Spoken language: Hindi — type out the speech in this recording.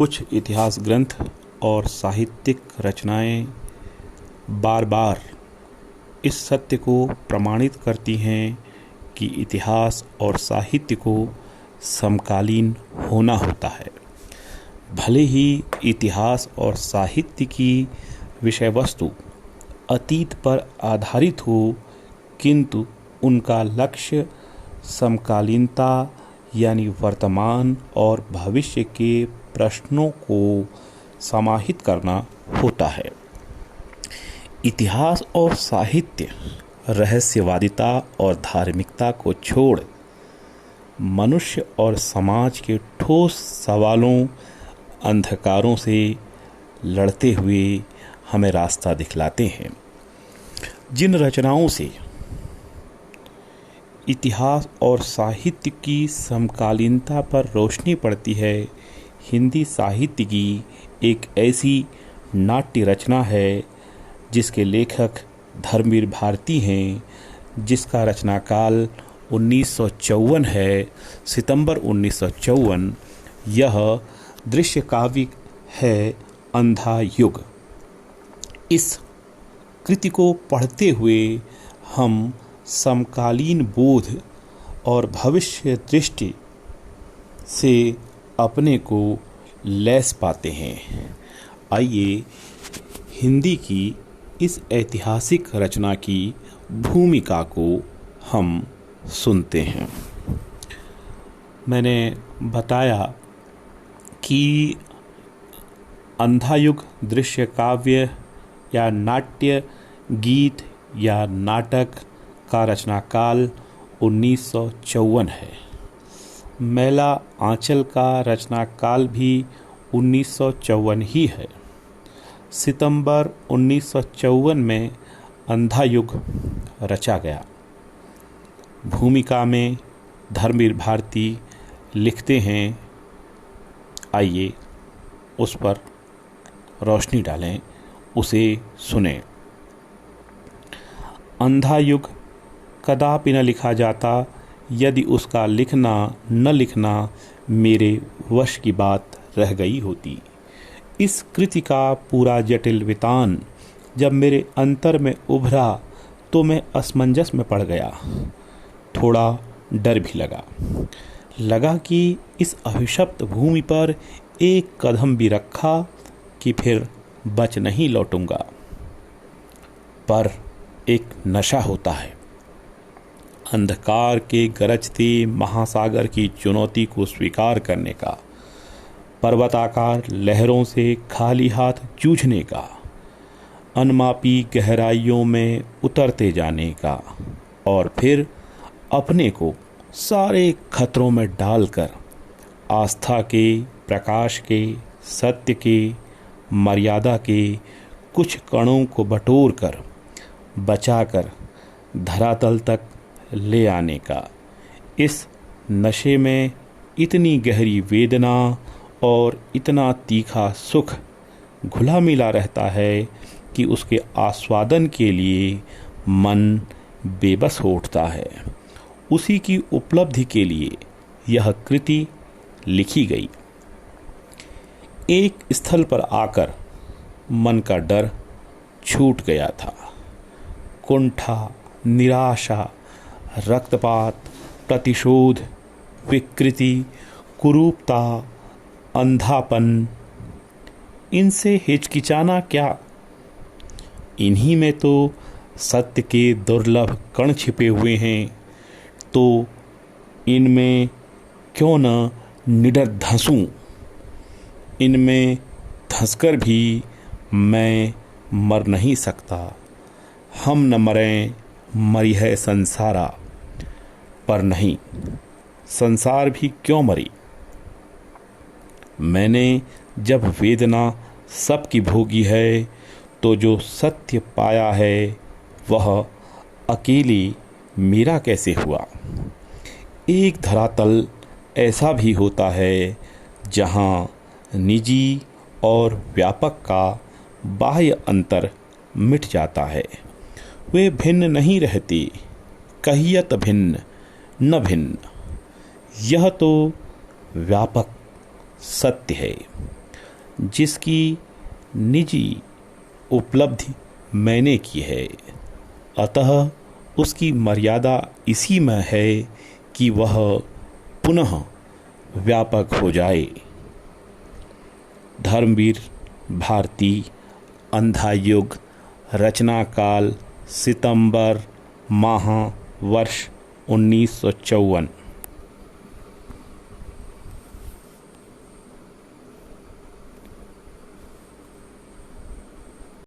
कुछ इतिहास ग्रंथ और साहित्यिक रचनाएं बार बार इस सत्य को प्रमाणित करती हैं कि इतिहास और साहित्य को समकालीन होना होता है। भले ही इतिहास और साहित्य की विषय वस्तु अतीत पर आधारित हो, किंतु उनका लक्ष्य समकालीनता यानी वर्तमान और भविष्य के प्रश्नों को समाहित करना होता है। इतिहास और साहित्य रहस्यवादिता और धार्मिकता को छोड़ मनुष्य और समाज के ठोस सवालों, अंधकारों से लड़ते हुए हमें रास्ता दिखलाते हैं। जिन रचनाओं से इतिहास और साहित्य की समकालीनता पर रोशनी पड़ती है, हिंदी साहित्य की एक ऐसी नाट्य रचना है जिसके लेखक धर्मवीर भारती हैं, जिसका रचनाकाल 1954 है, सितंबर 1954। यह दृश्य काव्य है अंधा युग। इस कृति को पढ़ते हुए हम समकालीन बोध और भविष्य दृष्टि से अपने को लैस पाते हैं। आइए हिंदी की इस ऐतिहासिक रचना की भूमिका को हम सुनते हैं। मैंने बताया कि अंधा युग दृश्य काव्य या नाट्य गीत या नाटक का रचनाकाल 1954 है। मैला आंचल का रचनाकाल भी 1954 ही है। सितंबर 1954 में अंधा युग रचा गया। भूमिका में धर्मवीर भारती लिखते हैं, आइए उस पर रोशनी डालें, उसे सुने। अंधा युग कदापि न लिखा जाता यदि उसका लिखना न लिखना मेरे वश की बात रह गई होती। इस कृति का पूरा जटिल वितान जब मेरे अंतर में उभरा तो मैं असमंजस में पड़ गया। थोड़ा डर भी लगा कि इस अभिशप्त भूमि पर एक कदम भी रखा कि फिर बच नहीं लौटूंगा। पर एक नशा होता है अंधकार के गरजते महासागर की चुनौती को स्वीकार करने का, पर्वताकार लहरों से खाली हाथ जूझने का, अनमापी गहराइयों में उतरते जाने का और फिर अपने को सारे खतरों में डालकर आस्था के, प्रकाश के, सत्य के, मर्यादा के कुछ कणों को बटोर कर बचाकर धरातल तक ले आने का। इस नशे में इतनी गहरी वेदना और इतना तीखा सुख घुला मिला रहता है कि उसके आस्वादन के लिए मन बेबस हो उठता है। उसी की उपलब्धि के लिए यह कृति लिखी गई। एक स्थल पर आकर मन का डर छूट गया था। कुंठा, निराशा, रक्तपात, प्रतिशोध, विकृति, कुरूपता, अंधापन, इनसे हिचकिचाना क्या? इन्हीं में तो सत्य के दुर्लभ कण छिपे हुए हैं। तो इनमें क्यों न निडर धंसूं? इनमें धंसकर भी मैं मर नहीं सकता। हम न मरें, मरी है संसारा। पर नहीं, संसार भी क्यों मरी? मैंने जब वेदना सबकी भोगी है तो जो सत्य पाया है वह अकेली मेरा कैसे हुआ? एक धरातल ऐसा भी होता है जहाँ निजी और व्यापक का बाह्य अंतर मिट जाता है। वे भिन्न नहीं रहते, कहियत भिन्न न भिन्न। यह तो व्यापक सत्य है। जिसकी निजी उपलब्धि मैंने की है। अतः उसकी मर्यादा इसी में है कि वह पुनः व्यापक हो जाए। धर्मवीर भारती, अंधा युग, रचना काल, सितंबर माह, वर्ष 1954।